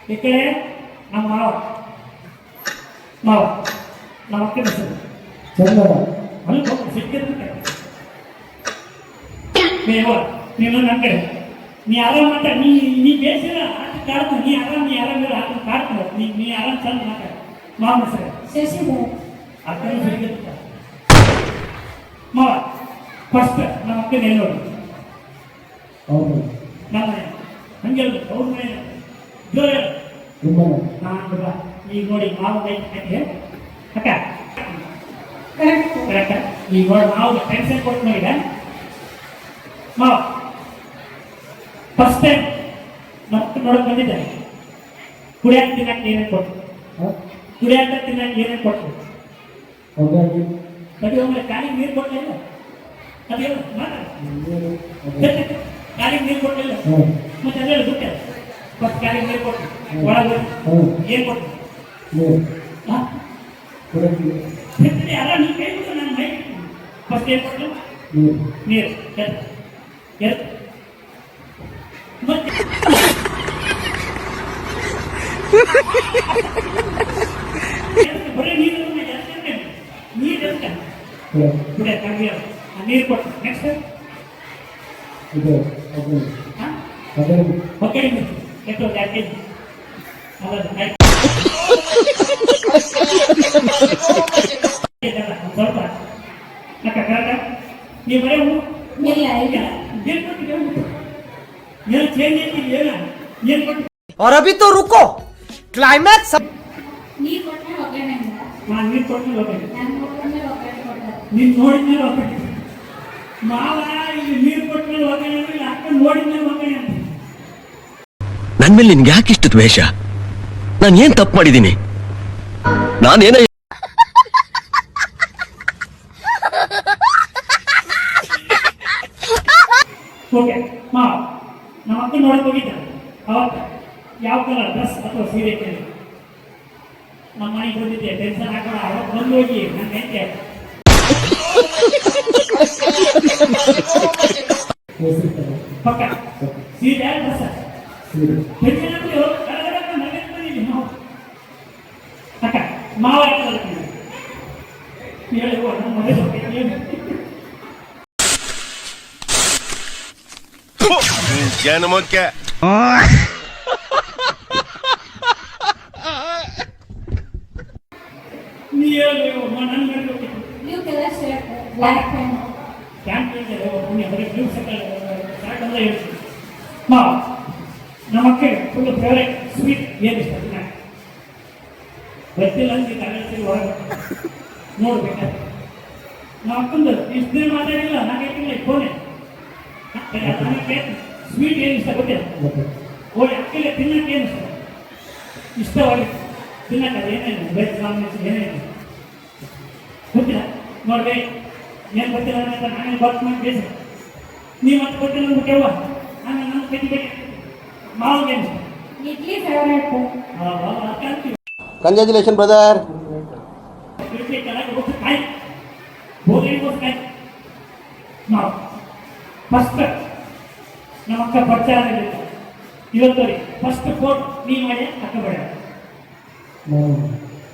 ಈ ಕಡೆ ನಮ್ಮ ಮಾವ ನಮ್ಮ ಅಕ್ಕನ ಹೆಸರು ಚಂದ ಅಲ್ಲಿ ಸಿಕ್ಕಿರ್ತಾರೆ ಮೇವ ನೀನು ನನ್ನ ಕಡೆ ನೀ ಆರಾಮ ಮಾತಾಡ ನೀ ಬೇಸಿರ ಆಟ ಕಾಡ್ತ ನೀ ಆರಾಮಿರ ಆಟ ಕಾಡ್ತ ನೀ ಆರಾಮ ಚಂದ ಮಾತಾಡ ಮಾವನ ಹೆಸರು ಶಶಿಧರ್ ಅಕ್ಕನ ಸಿಕ್ಕಿರ್ತ ಮಾವ ಫಸ್ಟ್ ನಮ್ಮ ಅಕ್ಕನ ಏನು ನೋಡಿ ಹೌದು ನಮ್ಮ ಮನೆ ಹಂಗೆ ಅವ್ರ ಮನೆ ಜೋರ ತುಂಬ ನಾನು ಈಗ ನೋಡಿ ಮಾವು ಹಾಕಿ ಅಕ್ಕ ಕರೆಕ್ಟ್ ಕರೆಕ್ಟ್ ಈಗ ನೋಡಿ ಮಾವು ಟೆನ್ಷನ್ ಕೊಟ್ಟು ನೋಡಿದ ಮಾವ ಫಸ್ಟ್ ಟೈಮ್ ಮತ್ತೆ ನೋಡಕ್ ಬಂದಿದ್ದೆ ಕುಡಿಯಾಕ ತಿನ್ನಕ್ಕೆ ಏನೇನು ಕೊಟ್ಟು ಕುಡಿಯಾಕ ತಿನ್ನಕ್ಕೆ ಏನೇನು ಕೊಟ್ಟು ಹಾಗಾಗಿ ಬರೀ ಒಮ್ಮೆ ಕಾಲಿಗೆ ನೀರು ಕೊಡಲಿಲ್ಲ ಅದೇನು ಮಾತಾಡ ಕಾಲಿಗೆ ನೀರು ಕೊಡಲಿಲ್ಲ ಮತ್ತೆ ಅದೇ ಬಿಟ್ಟೆ ಫಸ್ಟ್ ಕಾಲಿಗೆ ನೀರು ಕೊಟ್ಟು ಒಳಗೆ ಏನು ಕೊಟ್ಟು ಅಲ್ಲ ನೀವು ಕೈ ಕೊಟ್ಟು ನಾನು ಮೈ ಫಸ್ಟ್ ಏನು ಕೊಟ್ಟು ನೀರು ಎರ್ ಮತ್ತೆ ಬರೀ ನೀರು ನೀರು ನೀರು ಕೊಟ್ಟು ನೆಕ್ಸ್ಟ್ ಇದು ಅದೇ ಓಕೆ ಕೆಟ್ಟು ಯಾಕೆ ಅಲ್ಲ ಸ್ವಲ್ಪ ಅಕ್ಕ ಕರೆಕ್ಟ ನೀವು ಬರೀ ಇಲ್ಲ ಇಲ್ಲ ಏನು ಕೊಟ್ಟಿದ್ದೆ ಏನು ಚೇಂಜ್ ಐತಿ ಏನು ಕೊಟ್ಟು और अभी तो रुको क्लाइमैक्स ನೀರು ಕೊಟ್ಟರೆ ಒಗ್ಗರಣೆ ಇಲ್ಲ ನಾನು ನೀರು ಕೊಟ್ಟು ಹೋಗಿ ನಾನು ನೋಡಿದ್ರೆ ಒಗ್ಗರಣೆ ಕೊಡ್ತಾರೆ ನೀನು ನೋಡಿದ್ಮೇಲೆ ಹೋಗ್ಬೇಕು ಮಾವ ಇಲ್ಲಿ ನೀರು ಕೊಟ್ಟಮೇಲೆ ಹೋಗೋಣ ಅಕ್ಕ ನೋಡಿದ್ಮೇಲೆ ಹೋಗೋಣ ಅಂತ ನನ್ ಮೇಲೆ ನಿನ್ಗೆ ಯಾಕಿಷ್ಟು ದ್ವೇಷ? ನಾನು ಏನ್ ತಪ್ಪು ಮಾಡಿದ್ದೀನಿ? ನಾನೇನ ಓಕೆ ಮಾವ ನಮ್ಮ ಅಕ್ಕ ನೋಡಕ್ ಹೋಗಿದ್ದ ಅವತ್ತ ಯಾವ ಕಲರ್ ಡ್ರೆಸ್ ಅಥವಾ ಸೀರೆ ಕೇಳಿ ನಮ್ಮ ಮನೆಗೆ ಬಂದಿದ್ದೆ ಟೆನ್ಷನ್ ಹಾಕೋಣ ಅವತ್ತು ಬಂದು ಹೋಗಿ ನನ್ನ ಹೆಂಗೆ ಪಕ್ಕ ಸೀರೆ ಡ್ರೆಸ್ ಟೆನ್ಷನ್ ಹಾಕಿ ಬಂದಿದ್ದೀವಿ ನಾವು ಅಕ್ಕ ಮಾವ ಹೇಳಿ ನಮ್ಮ ಮನೆ ಜನಮಕ್ಕೆ ನೀ ಹೇಳಿ ನನ್ನ ಮೇಲೆ blue colour shirt black pant camp ಬರೀ ಬ್ಲೂ ಶರ್ಟ್ ಎಲ್ಲ ಹೇಳ್ತೀವಿ ಮಾವ ನಮ್ಮ ಅಕ್ಕೆ ಫುಲ್ ಫೇವ್ರೇಟ್ ಸ್ವೀಟ್ ಏನು ಇಷ್ಟ ದಿನ ಗೊತ್ತಿಲ್ಲ ಅಂತ ತಗೊಳ್ತೀವಿ ಹೊರಗೆ ನೋಡ್ಬೇಕಾದ್ರೆ ನಮ್ಮ ಅಕ್ಕಂದು ಇಷ್ಟು ದಿನ ಮಾತಾಡಿಲ್ಲ ನಾಲ್ಕೈತಿಲ್ಲ ಫೋನೆ ಸ್ವೀಟ್ ಏನು ಇಷ್ಟ ಗೊತ್ತಿಲ್ಲ ಓಡಿ ಅಕ್ಕಿಲ್ಲ ತಿನ್ನಕ್ಕೆ ಏನು ಇಷ್ಟ ಇಷ್ಟವಾಗಿ ತಿನ್ನಕ್ಕೆ ಏನೇನು ವೆಜ್ ನಾನ್ ವೆಜ್ ಏನೇನು ಗೊತ್ತಿಲ್ಲ ನೋಡ್ರಿ ಏನು ಗೊತ್ತಿಲ್ಲ ಅಂತ ನಾನೇ ವರ್ಕ್ ಮಾಡಿ ಬೇಸ ನೀವು ಮತ್ತೆ ಗೊತ್ತಿಲ್ಲ ಅಂದ್ಬಿಟ್ಟೆವ್ವ ಆಮೇಲೆ ನನ್ನ ಕಟ್ಟಿ ಬೇಕು ಮಾವಿಗೆ ಏನು ಇಡ್ಲಿ ಫೇವರೇಟ್ ಇಷ್ಟ ಕಂಗ್ರ್ಯಾಚುಲೇಷನ್ ಬ್ರದರ್. ಇಡ್ಲಿ ಕೆಳಗೆ ಹೋಗಿ ಕಾಯಿ ಹೋಗಿ ಕಾಯಿ ನಾವು ಫಸ್ಟ್ ನಮ್ಮ ಅಕ್ಕ ಪರಿಚಯ ಇವತ್ತು ಫಸ್ಟ್ ಫೋನ್ ನೀ ಮಾಡಿ ಅಕ್ಕ ಬೇಡ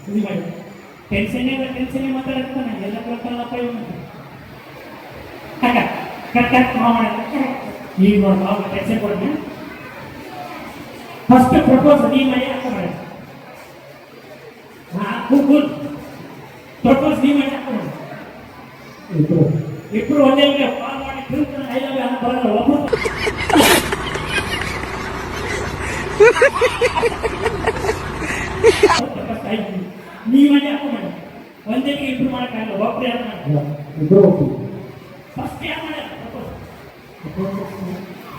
ಇದು ಮಾಡಿ ಟೆನ್ಷನ್ ಮಾತಾಡ್ತಾನೆ ಎಲ್ಲ ಕೊಡ್ತಾನಪ್ಪ ಇವನು ಅಕ್ಕ ಕರೆಕ್ಟ್ ಮಾಡ ಈಗ ನೋಡಿ ಮಾವು ಟೆನ್ಷನ್ ಕೊಡ್ತೀನಿ ಫಸ್ಟ್ ಪ್ರಪೋಸ್ ನೀ ಮಾಡಿ ಅಕ್ಕ ಬೇಡ ಕೂಲ್ ಪ್ರಪೋಸ್ ನೀ ಮಾಡಿ ಅಕ್ಕ ಬೇಡ ಇಬ್ಬರು ಒಂದೇ ಕಾಲ್ ಮಾಡಿ ತಿಳ್ಕೊಂಡು ಐ ಲವ್ ಯು ಅನ್ನೋ ಬರಲ್ಲ ಒಬ್ಬರು ನೀವು ಮಾಡಿ ಅಪ್ಪ ಮಾಡಿ ಒಂದೇ ಇಬ್ರು ಮಾಡೋಕ್ಕಾಗಲ್ಲ ಒಬ್ಬರು ಯಾರು ಮಾಡಿ ಫಸ್ಟ್ ಯಾರು ಮಾಡಿ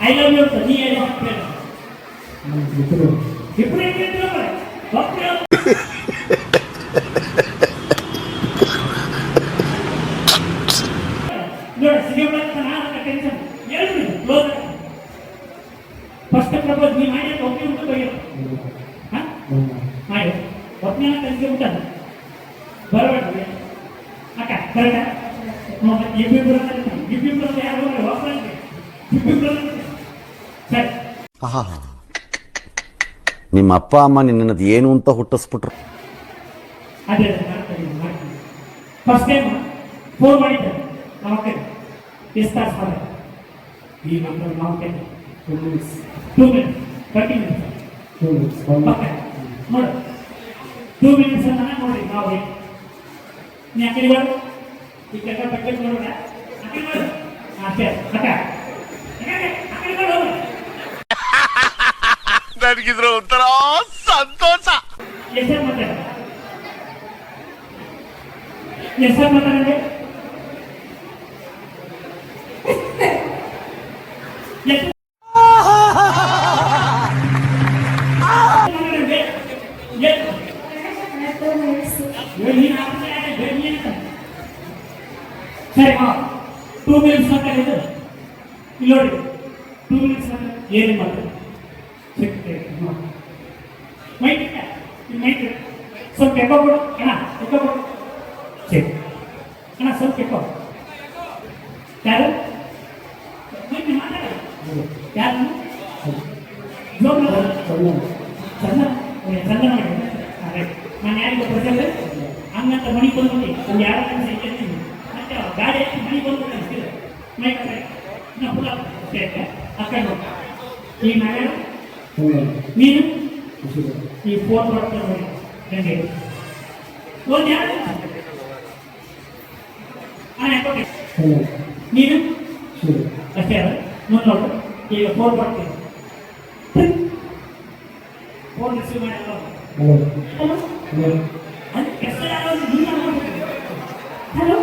ಐ ಲವ್ ಯು ಅಂತ ನೀ ಹೇಳಿ ಇಬ್ರು ಹೆಂಗಿದ್ರು ಒಬ್ಬರು ನೋಡಿ ಸಿಗಬಾರ ನಾನು ಟೆನ್ಷನ್ ಹೇಳ್ರಿ ಕ್ಲೋಸ್ ಫಸ್ಟ್ ಪ್ರಪೋಸ್ ನೀವು ಮಾಡಿ ಒಬ್ಬರು ಉಂಟು ಬಗೆಯ ಮಾಡಿ ಒಬ್ಬನ ಕಲಿಕೆ ಬಿಟ್ಟ ಬರಬೇಡ್ರಿ ಅಕ್ಕ ಕರೆಕ್ಟ ಇಬ್ಬಿಬ್ರು ಯಾರು ಒಬ್ಬರಿಗೆ ಇಬ್ಬಿಬ್ರು ಸರಿ ನಿಮ್ಮ ಅಪ್ಪ ಅಮ್ಮ ನಿನ್ನದು ಏನು ಅಂತ ಹುಟ್ಟಿಸ್ಬಿಟ್ರು. ಅದೇ ಮಾಡ್ತೀನಿ. ಫಸ್ಟ್ ಟೈಮ್ ಫೋನ್ ಮಾಡಿದ್ದೆ ನಮ್ಮ ಅಕ್ಕಗೆ, ಎಷ್ಟು ತಾಸು ಮಾಡಿದೆ ಈ ನಂಬರ್ ನಾವು ಕೇಳಿ 2 minutes 30 minutes ಓಕೆ ನೋಡು 2 minutes ಅಂತ ನೋಡಿ ನಾವು ನೀ ಅಕ್ಕಡಿ ಮಾಡು ಈ ಕೆಟ್ಟ ಪಕ್ಕಕ್ಕೆ ನೋಡೋಣ ಅಕ್ಕಡಿ ಮಾಡು ಅಷ್ಟೇ ಅಕ್ಕ ಅಕ್ಕಡಿ ಮಾಡು ನನಗಿದ್ರ ಒಂಥರ ಸಂತೋಷ. ಹೆಸರು ಮಾತಾಡಂడి ಸರಿ 2 minutes ಮಾತಾಡಿದ್ದು ಇಲ್ಲಿ ನೋಡಿ 2 minutes ಏನು ಮಾಡ್ತಾರೆ ಮೈಕ್ ಸ್ವಲ್ಪ ಎಕ್ಕೋ ಕೊಡು ಅಣ್ಣ ಎಕ್ಕೋ ಕೊಡು ಸರಿ ಅಣ್ಣ ಸ್ವಲ್ಪ ಎಕ್ಕೋ ಯಾರು ಯಾರು ಚಂದ ಚಂದ ಮಾಡಿ ನಾನು ಯಾರಿಗೂ ಪ್ರಜೆ ಹಂಗಂತ ಮನೆ ಬಂದು ಒಂದು 2 ನಿಮಿಷ ಇಟ್ಟಿರ್ತೀನಿ ಮತ್ತೆ ಗಾಡಿ ಹಾಕಿ ಮನೆ ಬಂದು ಕಳಿಸ್ತೀರ ಮೈಕ್ ಇನ್ನು ಫುಲ್ ಅಕ್ಕಂಡು ಈಗ ನಾವೇನು ನೀನು ಈ ಫೋನ್ ಮಾಡ್ತಾ ನೋಡಿ ನನಗೆ ಒಂದು ಯಾರು ನೀನು ಅಷ್ಟೇ ಅಲ್ಲ ನೋಡು ಈಗ ಫೋನ್ ಮಾಡ್ತೀನಿ ಫೋನ್ ರಿಸೀವ್ ಮಾಡಲ್ಲ ಅದು ಕೆಲಸ ಹಲೋ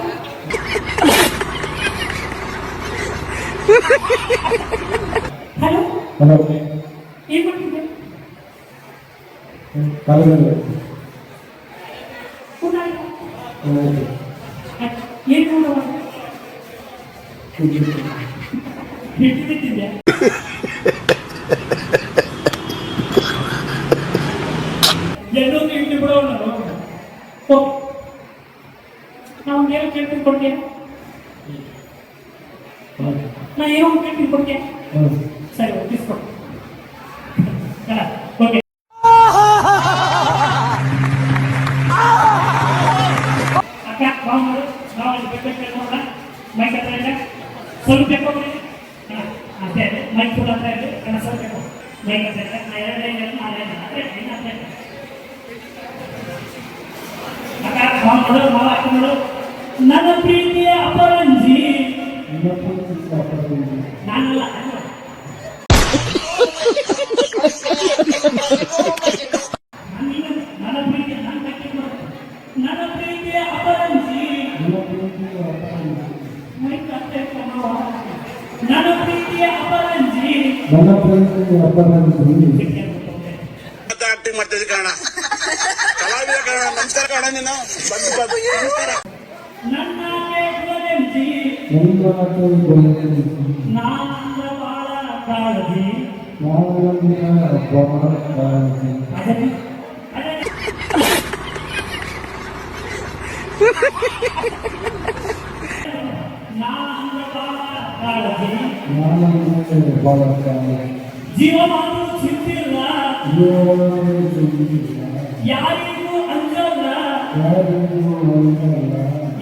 ಹಲೋ ಏನು ಮಾಡ್ತಿದ್ದೆ ಏನು ನೋಡುವ ಹಿಟ್ಟಿದ್ದೆ ಎಲ್ಲೋ ಇಟ್ಟು ಬಿಡೋಣ ನಾವು ಏನು ಕೇಳ್ತೀನಿ ಕೊಡ್ತೀಯ ನಾ ಏನೋ ಕೇಳ್ತೀನಿ ಕೊಡ್ತೀಯ ಸರಿ ಒಪ್ಪಿಸ್ಕೊಡು ಓಕೆ ಅಕ್ಕ ಬಾಂಬು ನಾವು ಬೇಕು ನೋಡ ಮೈಕ್ ಹತ್ರ ಇಲ್ಲ ಸ್ವಲ್ಪ ಬೇಕು ಅಷ್ಟೇ ಮೈಕ್ ಫುಲ್ ಹತ್ರ ಇದೆ ಕಣ ಸ್ವಲ್ಪ ಬೇಕು ಮೈಕ್ ಹತ್ರ ಇಲ್ಲ ನಾ 2 ಲೈನ್ 4 ಲೈನ್ ಆದರೆ ಅಕ್ಕ ಬಾಂಬು ಮಾವ ಹಾಕೊಂಡು ನನ್ನ ಪ್ರೀತಿಯ ಅಪರಂಜಿ ನಾನಲ್ಲ ನನ್ನ ಪ್ರೀತಿಯ ನನ್ನ ಪ್ರೀತಿಯ ಅಪರಂಜಿ ನನ್ನ ಪ್ರೀತಿಯ ಅಪರಂಜಿ ಆಕ್ಟಿಂಗ್ ಮಾಡ್ತಿದ್ದೆ ಕಾರಣ ಕಲಾವಿದ ಕಾರಣ ನಮಸ್ಕಾರ ಕಾರಣ ನೀನು ನನ್ನ ಗೆಳತಿ ನಾನ ಬಾಳ ಕಾಳಜಿ ಜೀವಮಾನ ಚಿಂತಿಲ್ಲ ಯಾರಿಗೂ ಅಂಜಲ್ಲ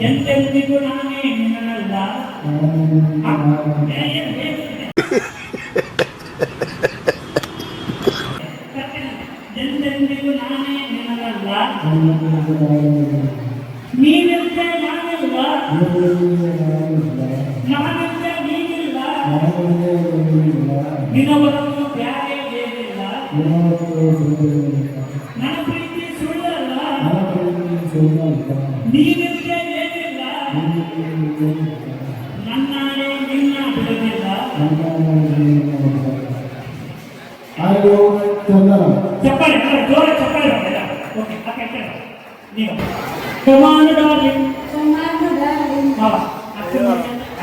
ಎಂತೆಂದಿಗೂ ನಾನೇ ನಿನ್ನಲ್ಲ ಎಂತೆಂದಿಗೂ ನಾನೇ ನಿನ್ನಲ್ಲ ನೀನೆಂತೆ ನಾನಿಲ್ಲ ನಾನೆಂತೆ ನೀನಿಲ್ಲ ನಿನ್ನವರನ್ನು ಬ್ಯಾರೆ ಏನಿಲ್ಲ ನನ್ನ ಪ್ರೀತಿ ಸುಳ್ಳಲ್ಲ ನೀನೆಂತೆ ಏನಿಲ್ಲ ನನ್ನಾಳೆ ನಿನ್ನ ಬಿಡಲಿಲ್ಲ ಚಪ್ಪಾಳೆ ಜೋರ ಚಪ್ಪಾಳೆ ಓಕೆ ನೀವು ಕುಮಾರ್ ಡಾರ್ಲಿಂಗ್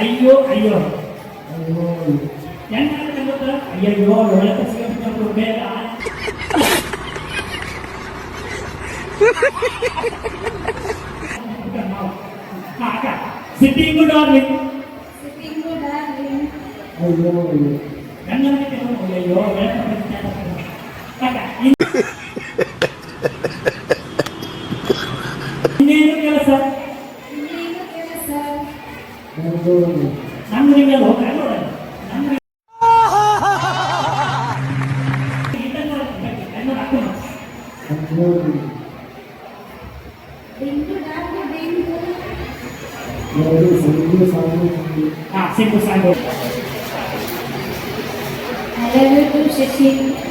ಅಯ್ಯೋ ಅಯ್ಯೋ ಹೆಂಗ ಅಯ್ಯಯ್ಯೋ ಒಳ್ಳೆ ಸಿಗಬೇಕು ಬೇಗ ಸಿಟ್ಟಿಂಗು ಡಾರ್ಲಿಂಗ್ ಅಯ್ಯೋ ಅಯ್ಯೋ ಇನ್ನೇನು ಕೆಲಸ ಇನ್ನೇನು ಕೆಲಸ ನಮ್ಮ ನಿಮ್ಗೆಲ್ಲ ಹೋಗ್ತಾರೆ ನೋಡೋಣ ನಮ್ಮ ಡಿಂಗು ಡಾಂಗು ಡಿಂಗು ಸಿಂಪು song I love you too, Shashi.